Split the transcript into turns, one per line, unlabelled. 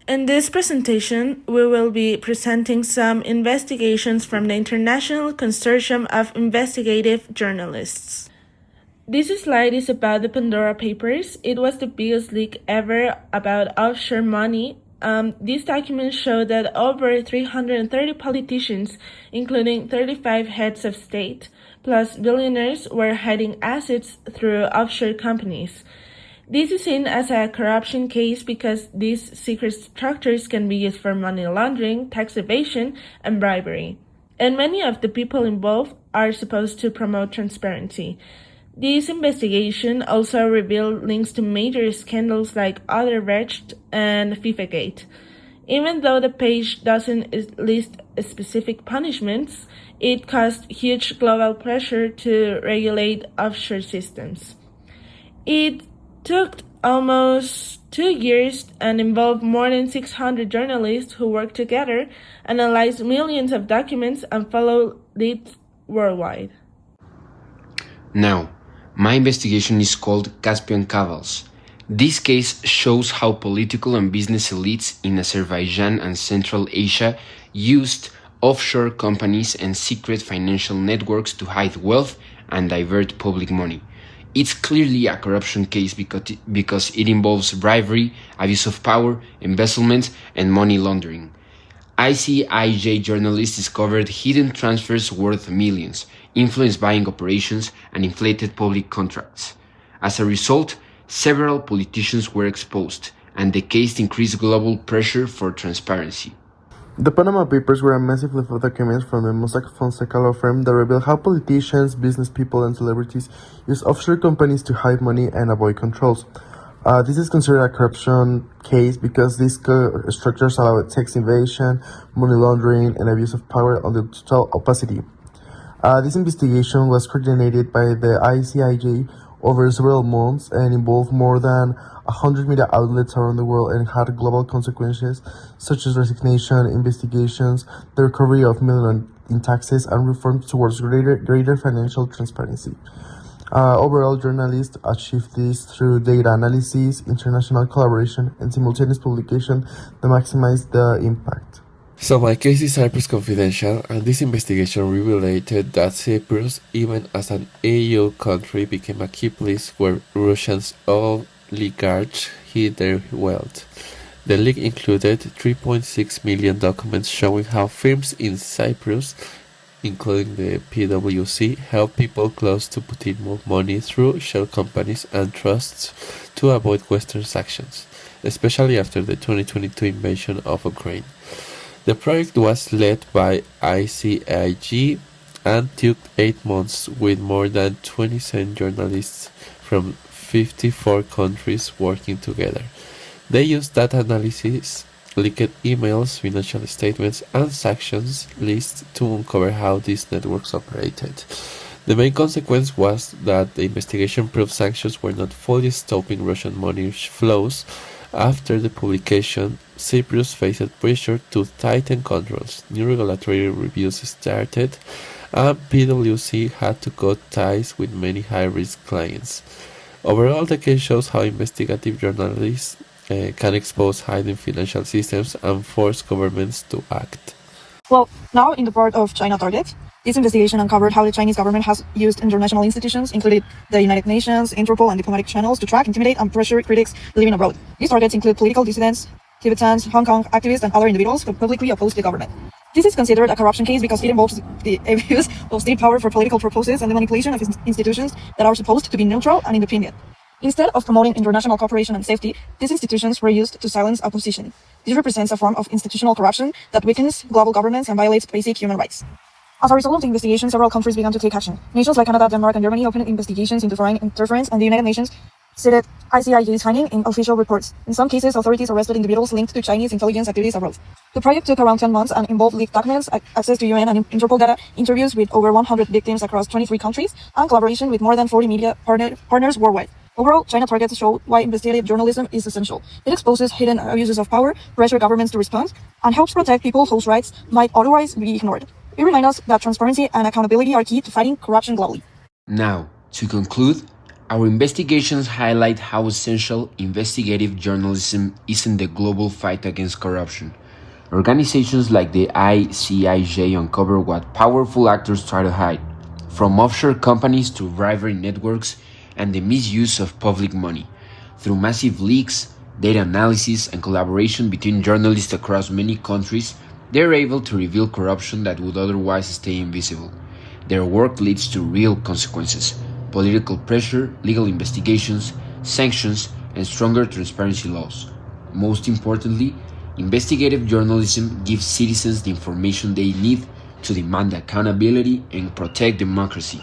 In this presentation, we will be presenting some investigations from the International Consortium of Investigative Journalists. This slide is about the Pandora Papers. It was the biggest leak ever about offshore money. These documents show that over 330 politicians, including 35 heads of state, plus billionaires, were hiding assets through offshore companies. This is seen as a corruption case because these secret structures can be used for money laundering, tax evasion, and bribery. And many of the people involved are supposed to promote transparency. This investigation also revealed links to major scandals like Odebrecht and FIFAgate. Even though the page doesn't list specific punishments, it caused huge global pressure to regulate offshore systems. It took almost 2 years and involved more than 600 journalists who worked together, analyzed millions of documents, and followed leads worldwide.
Now, my investigation is called Caspian Cabals. This case shows how political and business elites in Azerbaijan and Central Asia used offshore companies and secret financial networks to hide wealth and divert public money. It's clearly a corruption case because it involves bribery, abuse of power, embezzlement, and money laundering. Icij journalists discovered hidden transfers worth millions, influence buying operations, and inflated public contracts. As a result, several politicians were exposed, and the case increased global pressure for transparency.
The Panama Papers were a massive list of documents from the Mossack Fonseca law firm that revealed how politicians, business people, and celebrities use offshore companies to hide money and avoid controls. This is considered a corruption case because these structures allow tax evasion, money laundering, and abuse of power under total opacity. This investigation was coordinated by the Icij over several months and involved more than 100 media outlets around the world and had global consequences such as resignation, investigations, the recovery of millions in taxes, and reforms towards greater financial transparency. Overall, journalists achieved this through data analysis, international collaboration, and simultaneous publication that maximized the impact.
So my case is Cyprus confidential, and this investigation revealed that Cyprus, even as an EU country, became a key place where Russians oligarchs hid their wealth. The leak included 3.6 million documents showing how firms in Cyprus, including the PwC, help people close to Putin move money through shell companies and trusts to avoid Western sanctions, especially after the 2022 invasion of Ukraine. The project was led by Icij and took 8 months with more than 27 journalists from 54 countries working together. They used data analysis, leaked emails, financial statements, and sanctions lists to uncover how these networks operated. The main consequence was that the investigation proved sanctions were not fully stopping Russian money flows. After the publication, Cyprus faced pressure to tighten controls. New regulatory reviews started, and PwC had to cut ties with many high-risk clients. Overall, the case shows how investigative journalists can expose hidden financial systems and force governments to act.
Well, now in the part of China target, this investigation uncovered how the Chinese government has used international institutions, including the United Nations, Interpol, and diplomatic channels to track, intimidate, and pressure critics living abroad. These targets include political dissidents, Tibetans, Hong Kong activists, and other individuals who publicly oppose the government. This is considered a corruption case because it involves the abuse of state power for political purposes and the manipulation of institutions that are supposed to be neutral and independent. Instead of promoting international cooperation and safety, these institutions were used to silence opposition. This represents a form of institutional corruption that weakens global governance and violates basic human rights. As a result of the investigation, several countries began to take action. Nations like Canada, Denmark, and Germany opened investigations into foreign interference, and the United Nations cited Icij's finding in official reports. In some cases, authorities arrested individuals linked to Chinese intelligence activities abroad. The project took around 10 months and involved leaked documents, access to UN and Interpol data, interviews with over 100 victims across 23 countries, and collaboration with more than 40 media partners worldwide. Overall, China targets show why investigative journalism is essential. It exposes hidden abuses of power, pressures governments to respond, and helps protect people whose rights might otherwise be ignored. It reminds us that transparency and accountability are key to fighting corruption globally.
Now, to conclude, Our investigations highlight how essential investigative journalism is in the global fight against corruption. Organizations like the Icij uncover what powerful actors try to hide, from offshore companies to bribery networks and the misuse of public money. Through massive leaks, data analysis, and collaboration between journalists across many countries, they are able to reveal corruption that would otherwise stay invisible. Their work leads to real consequences: political pressure, legal investigations, sanctions, and stronger transparency laws. Most importantly, investigative journalism gives citizens the information they need to demand accountability and protect democracy.